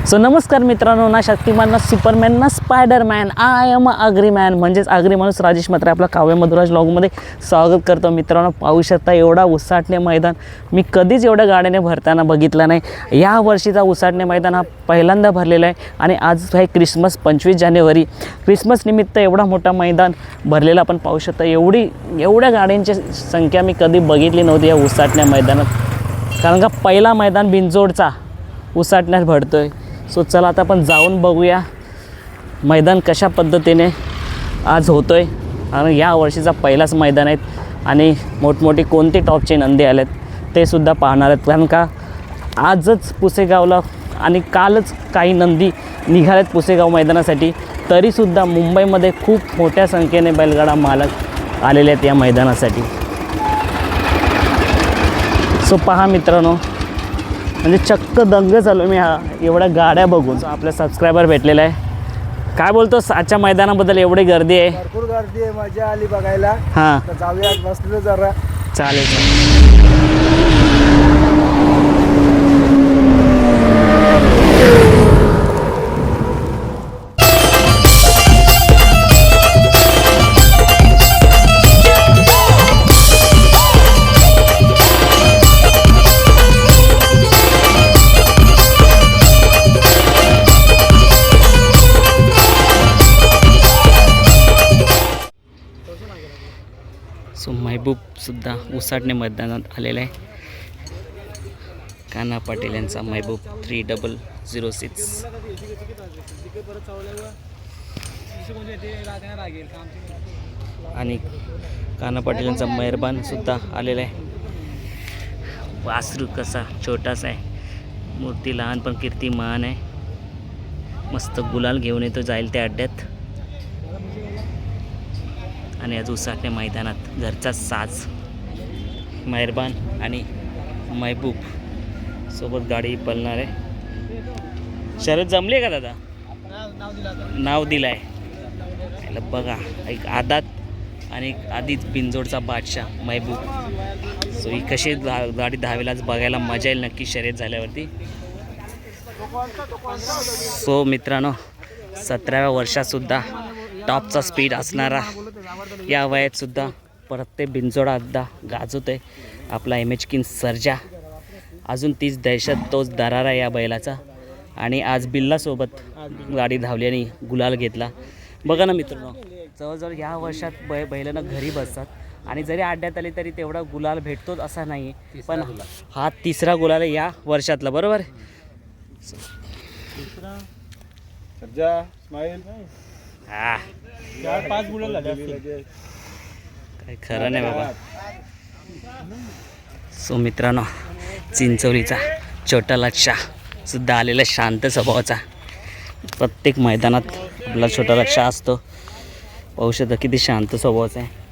So नमस्कार मित्रांनो, ना शक्तिमान ना सुपरमॅन ना स्पायडरमॅन, आय एम अग्रीमॅन म्हणजेच आगरी माणूस राजेश मात्रे आपला काव्य मधुराज व्लॉगमध्ये स्वागत करतो. मित्रांनो, पाहू शकता एवढा उसाटणे मैदान मी कधीच एवढ्या गाड्याने भरताना बघितला नाही. या वर्षीचा उसाटणे मैदान हा पहिल्यांदा भरलेला आहे आणि आज आहे क्रिसमस 25 जानेवारी. क्रिसमस निमित्त एवढा मोठा मैदान भरलेला आपण पाहू शकता. एवढ्या गाड्यांची संख्या मी कधी बघितली नव्हती या उसाटण्या मैदानात, कारण का पहिला मैदान बिंजोडचा उसाटण्यात भरतोय. सो चला आता आपण जाऊन बघूया मैदान कशा पद्धतीने आज होतो आहे. आणि या वर्षीचा पहिलाच मैदान आहे आणि मोठमोठी कोणती टॉपचे नंदी आलेत ते सुद्धा पाहणार आहेत. कारण का आजच पुसेगावला आणि कालच काही नंदी निघालेत पुसेगाव मैदानासाठी, तरीसुद्धा मुंबईमध्ये खूप मोठ्या संख्येने बैलगाडा मालक आलेले आहेत या मैदानासाठी. सो पहा मित्रांनो, म्हणजे चक्क दंग झालो मी एवढ्या गाड्या बघून. आपल्या सबस्क्रायबर भेटलेला आहे. काय बोलतोस आजच्या मैदानाबद्दल? एवढी गर्दी आहे, भरपूर गर्दी आहे, मजा आली बघायला. हां जाऊया, बसलो जरा. चालेल. सो महबूबसुद्धा उसाटणे मैदानात आलेला आहे. कान्हा पाटील यांचा महबूब 3006. आणि कान्हा पाटील यांचा मेहरबानसुद्धा आलेला आहे. वासरू कसा छोटासा आहे, मूर्ती लहान पण कीर्ती महान आहे. मस्त गुलाल घेऊन येतो जाईल त्या अड्ड्यात. आणि आज उसाटणे मैदानात घरचाच साज मेहरबान आणि महबूब सोबत गाडी पळणार आहे. शरद जमली का दादा? नाव दिलं आहे बघा. एक आदात आणि एक आधीच बिंजोडचा बादशाह महबूब. सो ही कशी गाडी धावेलाच बघायला मजा येईल नक्की शर्यत झाल्यावरती. सो मित्रांनो, 17व्या वर्षातसुद्धा टॉपचा स्पीड असणारा या वयातसुद्धा प्रत्येक बिंजोडा अड्डा गाजवत आहे आपला MH किंग सर्जा. अजून तीच दहशत, तोच दरारा या बैलाचा. आणि आज बिल्लासोबत गाडी धावली आणि गुलाल घेतला. बघा ना मित्रांनो, जवळजवळ ह्या वर्षात बैलांना घरी बसतात आणि जरी अड्ड्यात आले तरी तेवढा गुलाल भेटतोच असा नाही आहे. पण हा तिसरा गुलाल आहे या वर्षातला, बरोबर? हा, 4-5 गुलाल झाले, काय खरं नाही बाबा. सो मित्रांनो, चिंचोलीचा छोटा लक्षा सुद्धा आलेला शांत स्वभावाचा. प्रत्येक मैदानात आपला छोटा लक्षा असतो. पाहू शकता किती शांत स्वभावाचा आहे.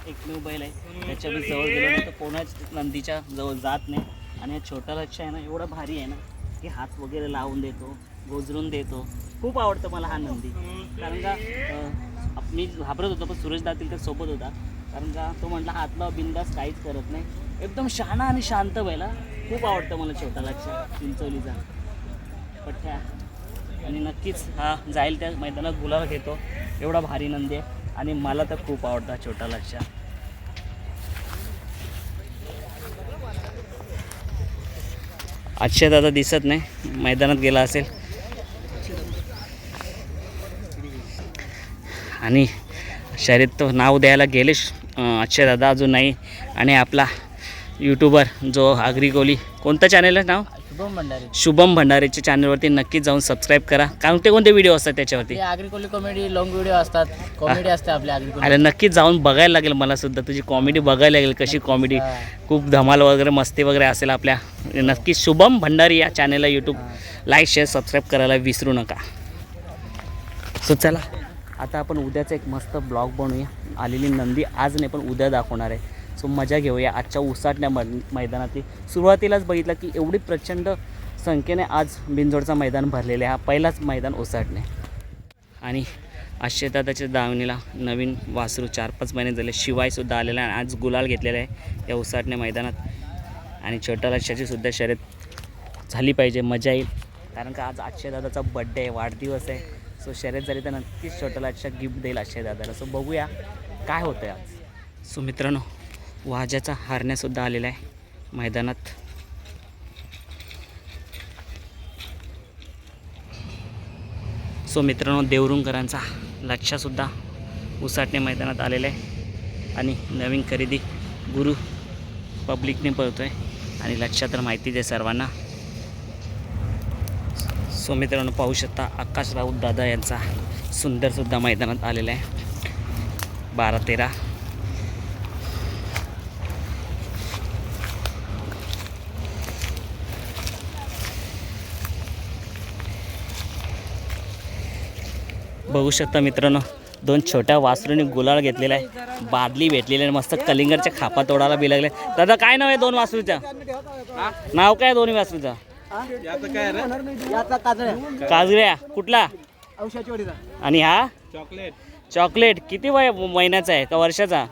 एकमेव बैल आहे त्याच्या मी जवळ गेलो नाही तर कोणाच नंदीच्या जवळ जात नाही. आणि हा छोटा लक्ष आहे ना, एवढा भारी आहे ना की हात वगैरे लावून देतो, गोजरून देतो. खूप आवडतं मला हा नंदी. कारण का मी घाबरत होतो, पण सुरेश दातील तर सोबत होता. कारण का तो म्हटला हातला बिंदास काहीच करत नाही, एकदम शहाणा आणि शांत बैला. खूप आवडतं मला छोटा लक्ष चिंचोलीचा पठ्ठ्या. आणि नक्कीच हा जाईल त्या मैदानात गुलाल घेतो. एवढा भारी नंदी आहे आणि मला तर खूप आवडता छोटा लक्ष. अक्षय दादा दिसत नाही, मैदानात गेला असेल. आणि शर्यत तो नाव द्यायला गेले अक्षय दादा, अजून नाही. आणि आपला यूट्यूबर जो आगरी कोली, कोणतं चॅनल आहे नाव? शुभम भंडारेच्या चॅनलवरती नक्कीच जाऊन सबस्क्राईब करा. कोणते व्हिडिओ असतात त्याच्यावरती? आगरी कोली कॉमेडी, लॉंग व्हिडिओ असतात, कॉमेडी असते आपल्या आगरी कोली. अरे नक्कीच जाऊन बघायला लागेल मला सुद्धा, तुझी कॉमेडी बघायला लागेल. कशी कॉमेडी, खूप धमाल वगैरे मस्ती वगैरे असेल आपल्या. नक्कीच शुभम भंडारी या चॅनलला यूट्यूब लाईक शेअर सबस्क्राईब करायला विसरू नका. सो चला आता आपण उद्याचा एक मस्त ब्लॉग बनवूया. आलेली नंदी आज नाही पण उद्या दाखवणार आहे. सो मजा घेऊया आजच्या उसाटण्या मैदानातली. सुरुवातीलाच बघितलं की एवढी प्रचंड संख्येने आज बिनजोडचा मैदान भरलेले आहे. हा पहिलाच मैदान उसाटणे आणि दादाच्या दावणीला नवीन वासरू 4-5 महिने झाले शिवायसुद्धा आलेला आहे. आज गुलाल घेतलेला आहे या उसाटण्या मैदानात. आणि छोटा लक्षाची सुद्धा शर्यत झाली पाहिजे, मजा येईल. कारण का आज दादाचा बड्डे आहे, वाढदिवस आहे. सो शर्यत झाली तर नक्कीच छोटा लक्षा गिफ्ट देईल दादाला. सो बघूया काय होतं आहे आज. सो मित्रांनो, वाजाचा हारण्यासुद्धा आलेला आहे मैदानात. सो मित्रांनो, देवरुंगकरांचा लक्षासुद्धा उसाटणे मैदानात आलेला आहे. आणि नवीन खरेदी गुरु पब्लिकने पळतो आहे आणि लक्षा तर माहितीच आहे सर्वांना. सो मित्रांनो, पाहू शकता आकाश राऊत दादा यांचा सुंदरसुद्धा मैदानात आलेला आहे 12-13. बघू शकता मित्रांनो, 2 छोट्या वासरूने गुलाल घेतलेला आहे. बादली भेटलेली आहे, मस्त कलिंगरच्या खापा तोडायला बी लागले. दादा काय नाव आहे 2 वासरूचं? नाव काय 2 वासरूचं? काजऱ्या कुठला? आणि हा चॉकलेट किती महिन्याचा आहे का वर्षाचा?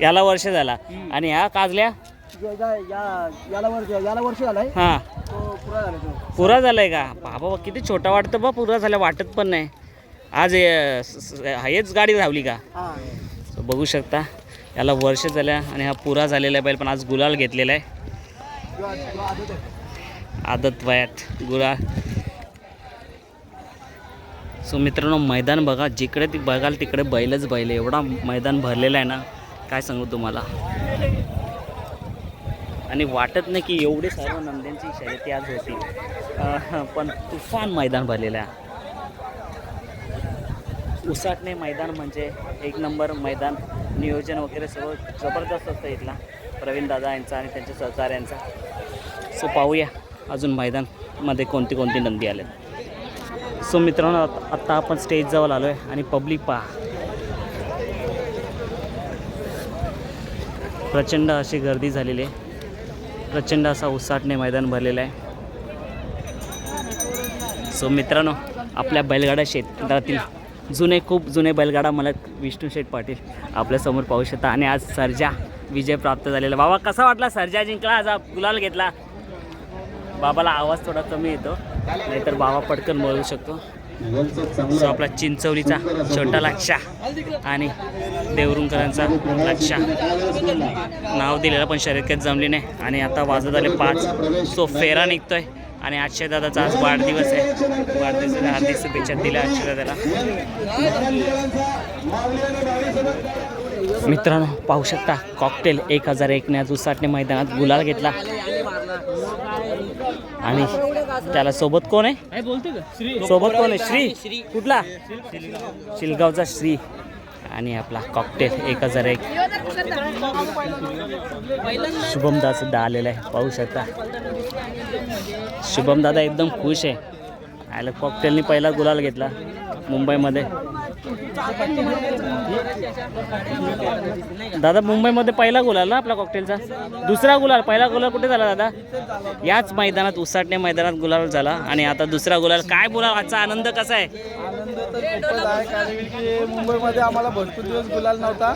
याला वर्ष झाला. आणि हा काजल्या हा पुरा झालाय का? बाबा किती छोटा वाटतं बा, पुरा झाला वाटत पण नाही. आज हेच गाडी धावली का? बघू शकता याला वर्ष झाल्या आणि हा पुरा झालेला आहे बैल, पण आज गुलाल घेतलेला आहे आदत वयात गुलाल. सो मित्रांनो, मैदान बघा, जिकडे ती बघाल तिकडे बैलच बैल, एवढा मैदान भरलेला आहे ना, काय सांगू तुम्हाला. आणि वाटत नाही की एवढे सर्व नंद्यांची शर्यती आज होती, पण तुफान मैदान भरलेलं आहे. उसाटणे मैदान म्हणजे एक नंबर मैदान, नियोजन वगैरे सर्व जबरदस्त असतं इथला प्रवीण दादा यांचा आणि त्यांच्या सहकाऱ्यांचा. सो पाहूया अजून मैदानमध्ये कोणती कोणती नंदी आले. सो मित्रांनो, आत्ता आपण स्टेजजवळ आलो आहे आणि पब्लिक पहा, प्रचंड अशी गर्दी झालेली आहे. प्रचंड असा उसाटणे मैदान भरलेलं आहे. सो मित्रांनो, आपल्या बैलगाडा क्षेत्रातील खूप जुने बैलगाडा मालक विष्णू शेठ पाटील आपल्यासमोर पाहू शकता. आणि आज सर्जा विजय प्राप्त झालेला. बाबा कसा वाटला? सर्जा जिंकला, आज गुलाल घेतला. बाबाला आवाज थोडा कमी येतो, नाहीतर बाबा पटकन बोलू शकतो. सो आपला चिंचवलीचा छोटा लक्षा आणि देवरुंगकरांचा लक्षा नाव दिलेलं, पण शर्यत काही जमली नाही. आणि आता वाजत आले 5. सो फेरा निघतोय आणि अक्षय दादाचा आज वाढदिवस आहे. वाढदिवसाच्या हार्दिक शुभेच्छा दिल्या अक्षय दादाला. मित्रांनो, पाहू शकता कॉकटेल 1001 ने आज उसाटणे मैदानात गुलाल घेतला. आणि त्याला सोबत कोण आहे? सोबत कोण आहे? श्री कुठला? शिलगावचा श्री. आणि आपला कॉकटेल 1001 शुभम दादा सुद्धा आलेला आहे, पाहू शकता. शुभम दादा एकदम खुश आहे. आयला कॉकटेलनी पहिला गुलाल घेतला मुंबईमध्ये. दादा मुंबईमध्ये पहिला गुलाल ना आपला कॉकटेलचा? दुसरा गुलाल. पहिला गुलाल कुठे झाला दादा? याच मैदानात, उसाटणे मैदानात गुलाल झाला. आणि आता दुसरा गुलाल. काय बोलाल, आजचा आनंद कसा आहे? आनंद तर खूपच आहे, कारण की मुंबईमध्ये आम्हाला भरपूर दिवस गुलाल नव्हता.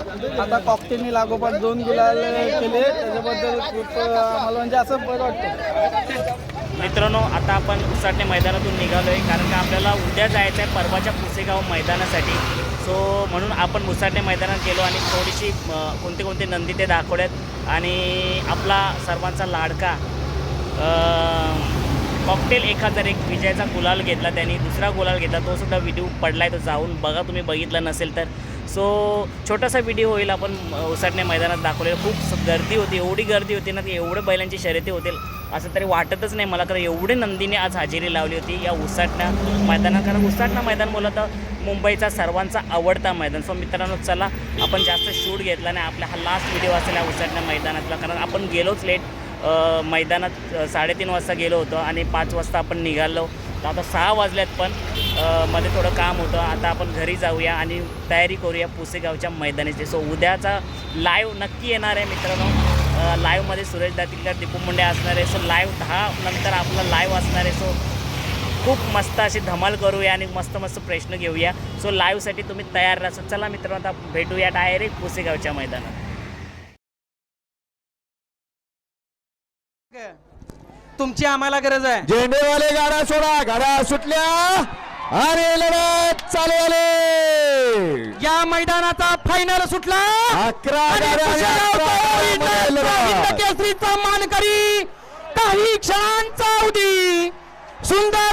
आता कॉकटेलनी लागोपाठ 2 गुलाल केले, त्याच्याबद्दल खूप आम्हाला म्हणजे असं बरं वाटतं. मित्रांनो, आता आपण उसाटणे मैदानातून निघालो आहे, कारण का आपल्याला उद्या जायचं आहे परवाच्या पुसेगाव मैदानासाठी. सो म्हणून आपण उसाटणे मैदानात गेलो आणि थोडीशी कोणते कोणते नंदी ते दाखवल्यात. आणि आपला सर्वांचा लाडका कॉकटेल 1001 विजयाचा गुलाल घेतला, त्यांनी दुसरा गुलाल घेतला. तो सुद्धा व्हिडिओ पडला आहे, तो जाऊन बघा तुम्ही बघितला नसेल तर. सो छोटासा व्हिडिओ होईल, आपण उसाटणे मैदानात दाखवलेलं. खूप गर्दी होती, एवढी गर्दी होती ना, की एवढे बैलांची शर्यती होतील असं तरी वाटतच नाही मला, कारण एवढे नंदीने आज हजेरी लावली होती या उसाटणा मैदानात. कारण उसाटणा मैदान बोललं तर मुंबईचा सर्वांचा आवडता मैदान. सो मित्रांनो, चला आपण जास्त शूट घेतला नाही, आपला हा लास्ट व्हिडिओ असेल या उसाटणा मैदानातला, कारण आपण गेलोच लेट. मैदानात 3:30 वाजता गेलो होतो आणि 5 वाजता आपण निघालो. तर आता 6 वाजल्यात, पण मध्ये थोडं काम होतं. आता आपण घरी जाऊया आणि तयारी करूया पुसेगावच्या मैदानाची. सो उद्याचा लाईव्ह नक्की येणार आहे मित्रांनो. लाईव्हमध्ये सुरेश दातीलकर, दीपू मुंडे असणार आहे. सो लाईव्ह 10 नंतर आपला लाईव्ह असणार आहे. सो खूप मस्त अशी धमाल करूया आणि मस्त मस्त प्रश्न घेऊया. सो लाईव्हसाठी तुम्ही तयार राहा. चला मित्रांनो, आता भेटूया डायरेक्ट पुसेगावच्या मैदानात. तुमची आम्हाला गरज आहे. झेंडेवाले गाड्या सोडा, गाड्या सुटल्या आणि लढत चालू झाली. या मैदानाचा फायनल सुटला. 11 आणि गाड्या आणि कुशेगाव 11 हिंद लढत. केसरीचा मानकरी काही क्षणांचा अवधी. सुंदर